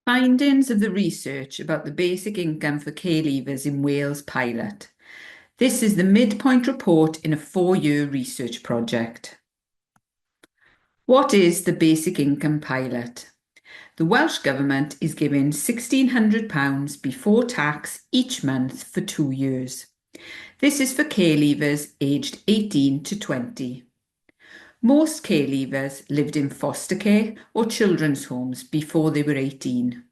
Findings of the research about the basic income for care leavers in Wales pilot. This is the midpoint report in a 4-year research project. What is the basic income pilot? The Welsh Government is giving £1,600 before tax each month for 2 years. This is for care leavers aged 18 to 20. Most care leavers lived in foster care or children's homes before they were 18.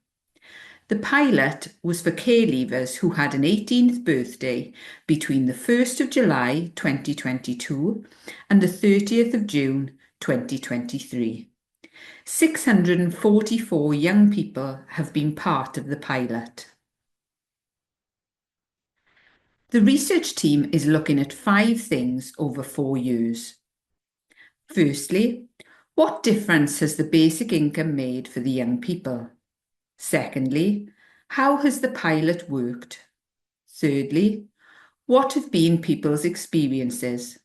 The pilot was for care leavers who had an 18th birthday between the 1st of July 2022 and the 30th of June 2023. 644 young people have been part of the pilot. The research team is looking at 5 things over 4 years. Firstly, what difference has the basic income made for the young people? Secondly, how has the pilot worked? Thirdly, what have been people's experiences?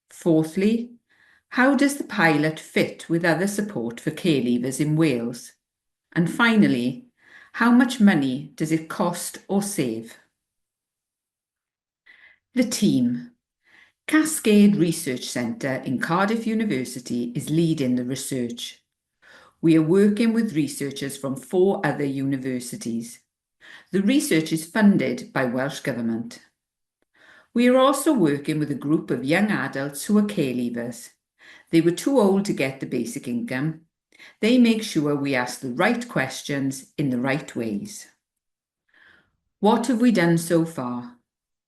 Fourthly, how does the pilot fit with other support for care leavers in Wales? And finally, how much money does it cost or save? The team. Cascade Research Centre in Cardiff University is leading the research. We are working with researchers from 4 other universities. The research is funded by Welsh Government. We are also working with a group of young adults who are care leavers. They were too old to get the basic income. They make sure we ask the right questions in the right ways. What have we done so far?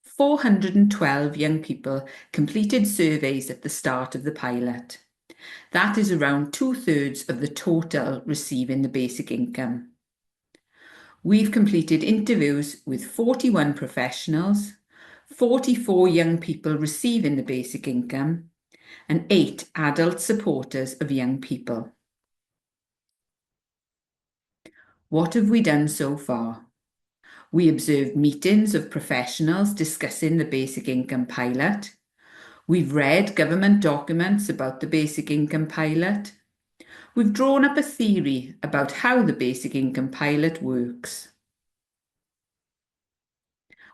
412 young people completed surveys at the start of the pilot. That is around 2/3 of the total receiving the basic income. We've completed interviews with 41 professionals, 44 young people receiving the basic income, and 8 adult supporters of young people. What have we done so far? We observed meetings of professionals discussing the basic income pilot. We've read government documents about the basic income pilot. We've drawn up a theory about how the basic income pilot works.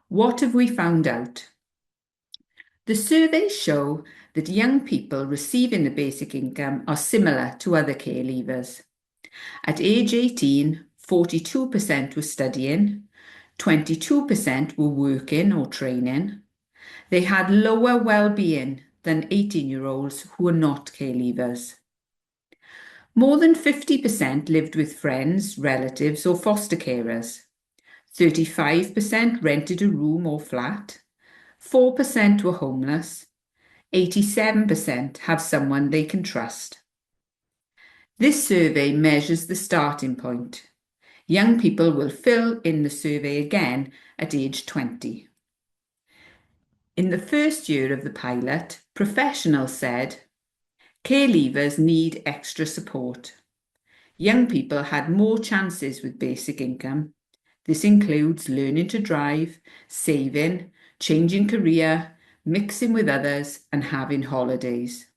What have we found out? The surveys show that young people receiving the basic income are similar to other care leavers. At age 18, 42% were studying, 22% were working or training. They had lower well-being than 18-year-olds who are not care leavers. More than 50% lived with friends, relatives or foster carers. 35% rented a room or flat. 4% were homeless. 87% have someone they can trust. This survey measures the starting point. Young people will fill in the survey again at age 20. In the first year of the pilot, professionals said, care leavers need extra support. Young people had more chances with basic income. This includes learning to drive, saving, changing career, mixing with others, and having holidays.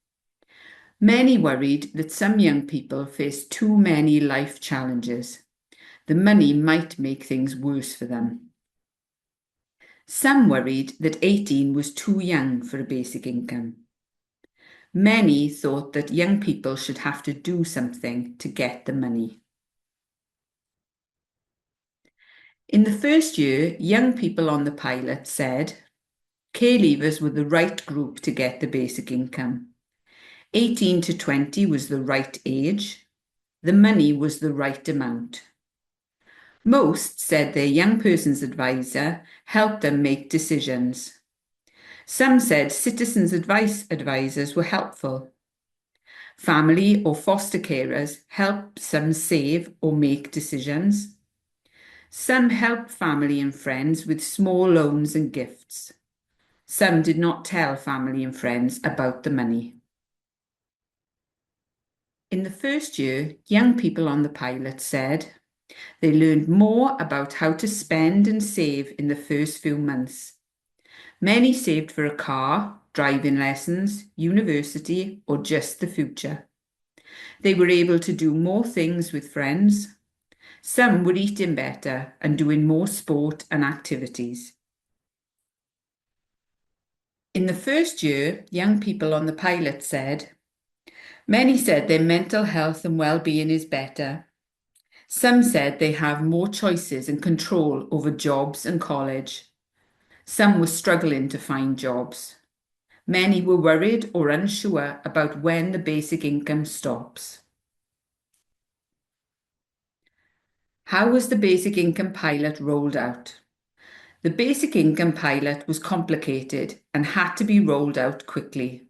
Many worried that some young people face too many life challenges. The money might make things worse for them. Some worried that 18 was too young for a basic income. Many thought that young people should have to do something to get the money. In the first year, young people on the pilot said care leavers were the right group to get the basic income. 18 to 20 was the right age. The money was the right amount. Most said their young person's advisor helped them make decisions. Some said citizens' advice advisors were helpful. Family or foster carers helped some save or make decisions. Some helped family and friends with small loans and gifts. Some did not tell family and friends about the money. In the first year, young people on the pilot said they learned more about how to spend and save in the first few months. Many saved for a car, driving lessons, university, or just the future. They were able to do more things with friends. Some were eating better and doing more sport and activities. In the first year, young people on the pilot said, many said their mental health and well-being is better. Some said they have more choices and control over jobs and college. Some were struggling to find jobs. Many were worried or unsure about when the basic income stops. How was the basic income pilot rolled out? The basic income pilot was complicated and had to be rolled out quickly.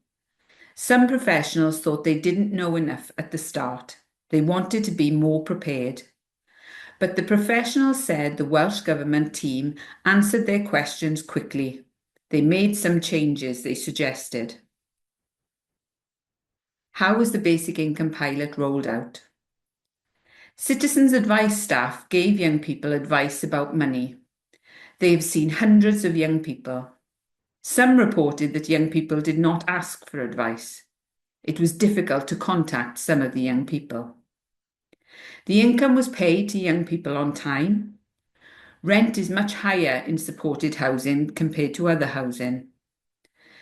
Some professionals thought they didn't know enough at the start. They wanted to be more prepared. But the professionals said the Welsh Government team answered their questions quickly. They made some changes they suggested. How was the basic income pilot rolled out? Citizens Advice staff gave young people advice about money. They have seen hundreds of young people. Some reported that young people did not ask for advice. It was difficult to contact some of the young people. The income was paid to young people on time. Rent is much higher in supported housing compared to other housing.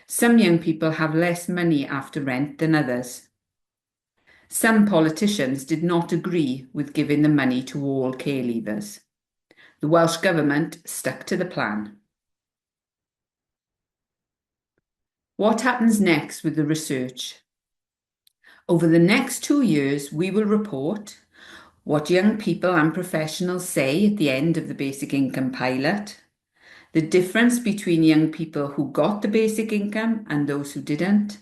Some young people have less money after rent than others. Some politicians did not agree with giving the money to all care leavers. The Welsh Government stuck to the plan. What happens next with the research? Over the next 2 years, we will report what young people and professionals say at the end of the basic income pilot, the difference between young people who got the basic income and those who didn't,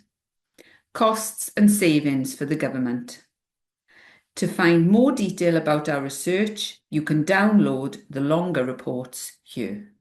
costs and savings for the government. To find more detail about our research, you can download the longer reports here.